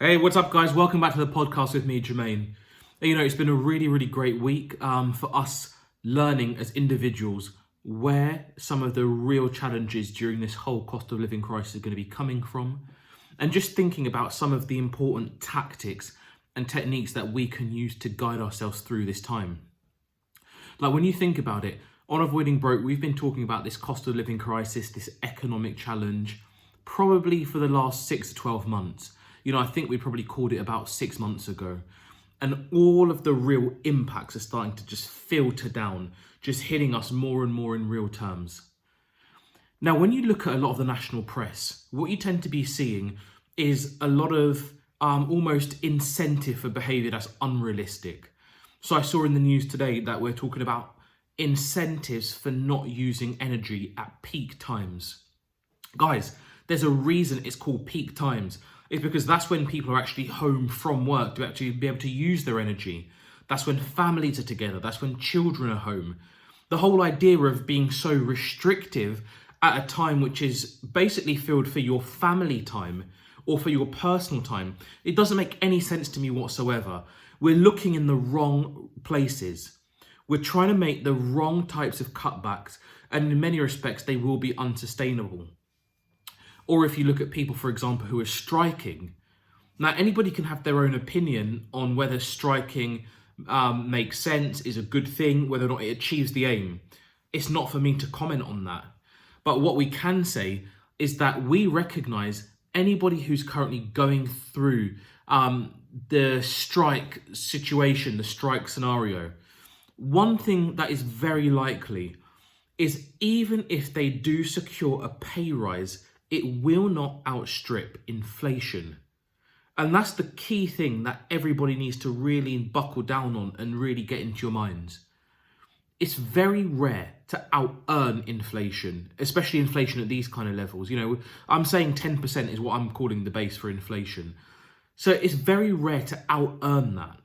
Hey, what's up, guys? Welcome back to the podcast with me, Jermaine. It's been a really great week for us learning as individuals where some of the real challenges during this whole cost of living crisis are going to be coming from, and just thinking about some of the important tactics and techniques that we can use to guide ourselves through this time. Like, when you think about it, on Avoiding Broke, we've been talking about this cost of living crisis, this economic challenge, probably for the last 6 to 12 months. I think we probably called it about 6 months ago. And all of the real impacts are starting to just filter down, just hitting us more and more in real terms. Now, when you look at a lot of the national press, what you tend to be seeing is a lot of almost incentive for behaviour that's unrealistic. So I saw in the news today that we're talking about incentives for not using energy at peak times. Guys, there's a reason it's called peak times. It's because that's when people are actually home from work to actually be able to use their energy. That's when families are together. That's when children are home. The whole idea of being so restrictive at a time which is basically filled for your family time or for your personal time, it doesn't make any sense to me whatsoever. We're looking in the wrong places. We're trying to make the wrong types of cutbacks, and in many respects, they will be unsustainable. Or if you look at people, for example, who are striking. Now, anybody can have their own opinion on whether striking makes sense, is a good thing, whether or not it achieves the aim. It's not for me to comment on that. But what we can say is that we recognise anybody who's currently going through the strike situation, the strike scenario. One thing that is very likely is even if they do secure a pay rise, it will not outstrip inflation. And that's the key thing that everybody needs to really buckle down on and really get into your minds. It's very rare to out-earn inflation, especially inflation at these kind of levels. I'm saying 10% is what I'm calling the base for inflation. So it's very rare to out-earn that.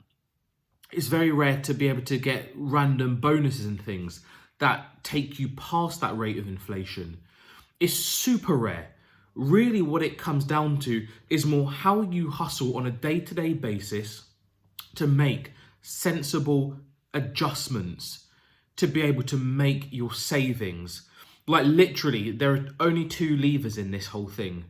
It's very rare to be able to get random bonuses and things that take you past that rate of inflation. It's super rare. Really, what it comes down to is more how you hustle on a day-to-day basis to make sensible adjustments to be able to make your savings. Like, literally, there are only two levers in this whole thing.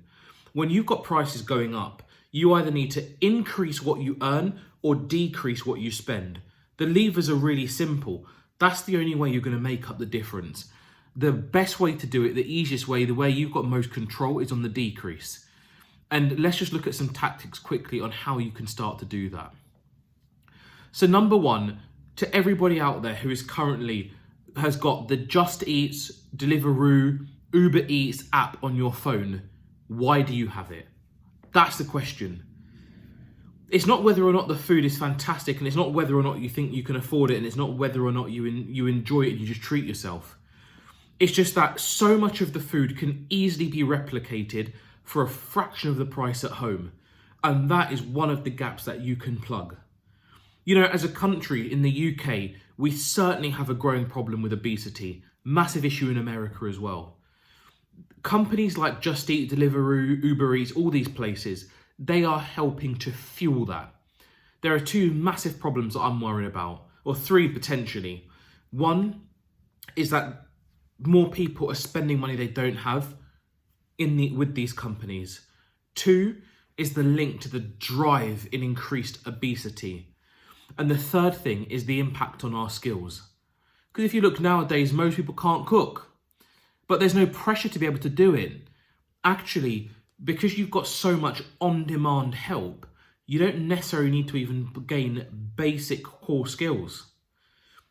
When you've got prices going up, you either need to increase what you earn or decrease what you spend. The levers are really simple. That's the only way you're going to make up the difference. The best way to do it, the easiest way, the way you've got most control is on the decrease. And let's just look at some tactics quickly on how you can start to do that. So number one, to everybody out there who is currently has got the Just Eats, Deliveroo, Uber Eats app on your phone, why do you have it? That's the question. It's not whether or not the food is fantastic, and it's not whether or not you think you can afford it, and it's not whether or not you enjoy it and you just treat yourself. It's just that so much of the food can easily be replicated for a fraction of the price at home. And that is one of the gaps that you can plug. As a country in the UK, we certainly have a growing problem with obesity. Massive issue in America as well. Companies like Just Eat, Deliveroo, Uber Eats, all these places, they are helping to fuel that. There are two massive problems that I'm worried about, or three potentially. One is that more people are spending money they don't have with these companies. Two is the link to the drive in increased obesity. And the third thing is the impact on our skills. Because if you look nowadays, most people can't cook, but there's no pressure to be able to do it. Actually, because you've got so much on-demand help, you don't necessarily need to even gain basic core skills.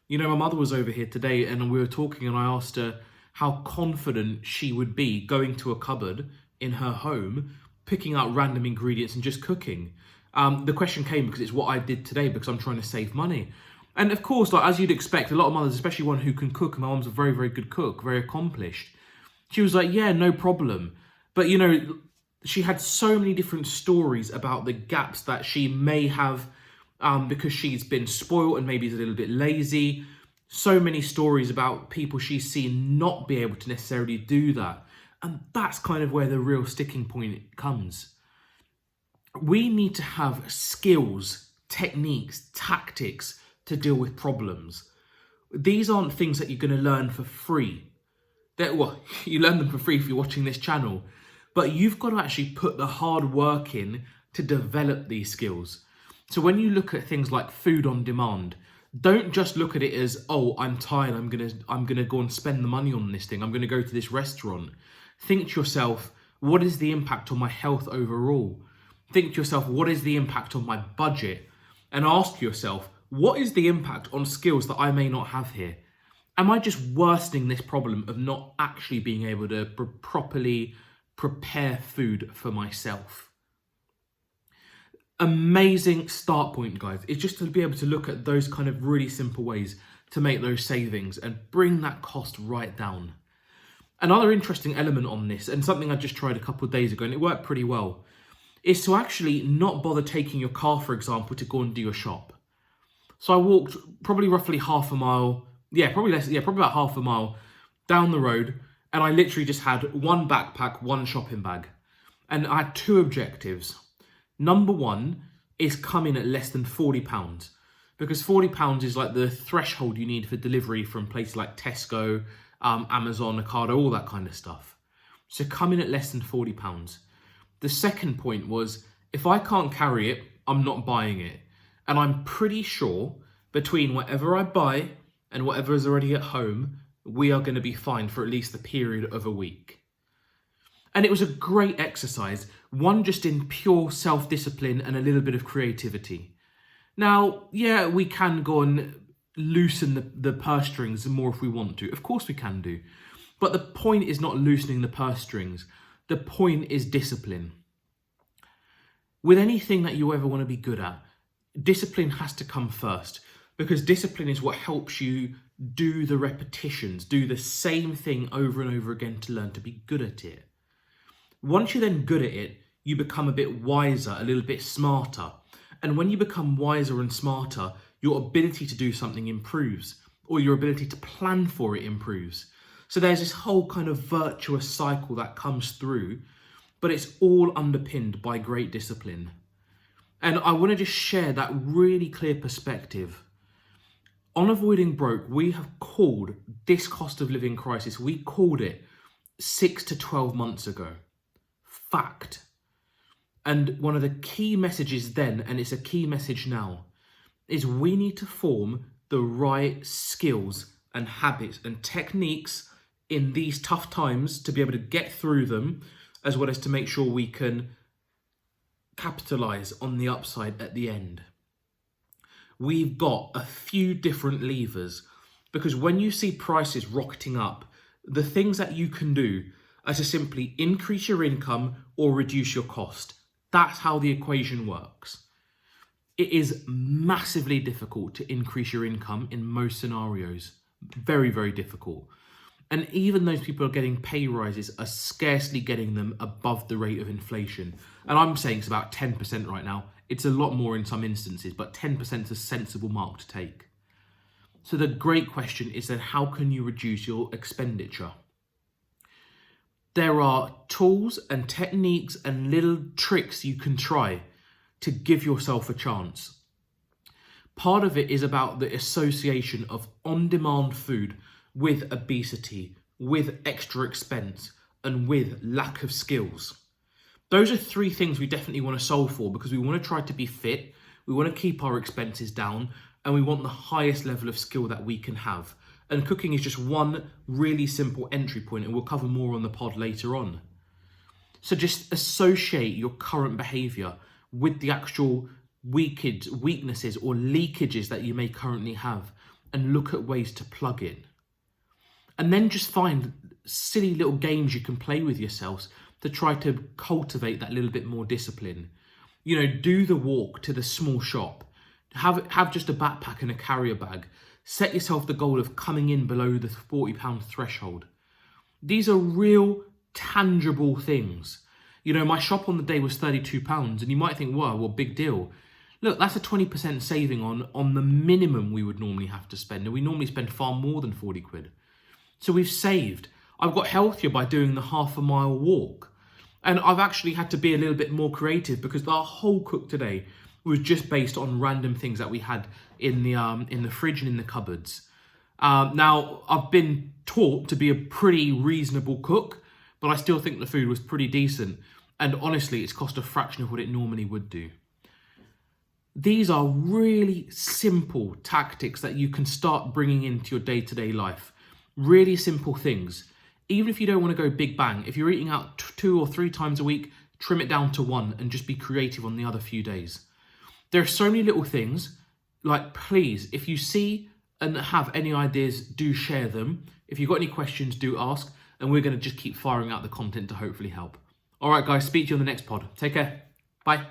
My mother was over here today and we were talking, and I asked her how confident she would be going to a cupboard in her home, picking out random ingredients and just cooking. The question came because it's what I did today because I'm trying to save money. And of course, as you'd expect, a lot of mothers, especially one who can cook, and my mom's a very good cook, very accomplished. She was like, yeah, no problem. But she had so many different stories about the gaps that she may have because she's been spoiled and maybe is a little bit lazy. So many stories about people she's seen not be able to necessarily do that. And that's kind of where the real sticking point comes. We need to have skills, techniques, tactics to deal with problems. These aren't things that you're going to learn for free. Well, you learn them for free if you're watching this channel, but you've got to actually put the hard work in to develop these skills. So when you look at things like food on demand, don't just look at it as, oh, I'm tired, I'm gonna go and spend the money on this thing, I'm gonna go to this restaurant. Think to yourself, what is the impact on my health overall? Think to yourself, what is the impact on my budget? And ask yourself, what is the impact on skills that I may not have here? Am I just worsening this problem of not actually being able to properly prepare food for myself? Amazing start point, guys. It's just to be able to look at those kind of really simple ways to make those savings and bring that cost right down. Another interesting element on this, and something I just tried a couple of days ago and it worked pretty well, is to actually not bother taking your car, for example, to go and do your shop. So I walked probably roughly half a mile, probably about half a mile down the road, and I literally just had one backpack, one shopping bag. And I had two objectives. Number one is come in at less than £40, because £40 is like the threshold you need for delivery from places like Tesco, Amazon, Ocado, all that kind of stuff. So come in at less than £40. The second point was, if I can't carry it, I'm not buying it. And I'm pretty sure between whatever I buy and whatever is already at home, we are going to be fine for at least the period of a week. And it was a great exercise, one just in pure self-discipline and a little bit of creativity. Now, yeah, we can go and loosen the purse strings more if we want to. Of course we can do. But the point is not loosening the purse strings. The point is discipline. With anything that you ever want to be good at, discipline has to come first, because discipline is what helps you do the repetitions, do the same thing over and over again to learn to be good at it. Once you're then good at it, you become a bit wiser, a little bit smarter. And when you become wiser and smarter, your ability to do something improves, or your ability to plan for it improves. So there's this whole kind of virtuous cycle that comes through, but it's all underpinned by great discipline. And I want to just share that really clear perspective. On Avoiding Broke, we have called this cost of living crisis, we called it 6 to 12 months ago. Fact. And one of the key messages then, and it's a key message now, is we need to form the right skills and habits and techniques in these tough times to be able to get through them, as well as to make sure we can capitalize on the upside at the end. We've got a few different levers, because when you see prices rocketing up, the things that you can do are to simply increase your income or reduce your cost. That's how the equation works. It is massively difficult to increase your income in most scenarios. Very, very difficult. And even those people who are getting pay rises are scarcely getting them above the rate of inflation. And I'm saying it's about 10% right now. It's a lot more in some instances, but 10% is a sensible mark to take. So the great question is then, how can you reduce your expenditure? There are tools and techniques and little tricks you can try to give yourself a chance. Part of it is about the association of on-demand food with obesity, with extra expense, and with lack of skills. Those are three things we definitely want to solve for, because we want to try to be fit, we want to keep our expenses down, and we want the highest level of skill that we can have. And cooking is just one really simple entry point, and we'll cover more on the pod later on. So just associate your current behaviour with the actual weaknesses or leakages that you may currently have, and look at ways to plug in. And then just find silly little games you can play with yourselves to try to cultivate that little bit more discipline. You know, do the walk to the small shop. Have just a backpack and a carrier bag. Set yourself the goal of coming in below the £40 threshold. These are real, tangible things. You know, my shop on the day was £32, and you might think, wow, well, big deal. Look, that's a 20% saving on the minimum we would normally have to spend, and we normally spend far more than 40 quid. So we've saved. I've got healthier by doing the half a mile walk. And I've actually had to be a little bit more creative because the whole cook today was just based on random things that we had in the fridge and in the cupboards. Now, I've been taught to be a pretty reasonable cook, but I still think the food was pretty decent. And honestly, it's cost a fraction of what it normally would do. These are really simple tactics that you can start bringing into your day-to-day life. Really simple things. Even if you don't want to go big bang, if you're eating out 2 or 3 times a week, trim it down to 1 and just be creative on the other few days. There are so many little things. Like, please, if you see and have any ideas, do share them. If you've got any questions, do ask. And we're going to just keep firing out the content to hopefully help. All right, guys, speak to you on the next pod. Take care. Bye.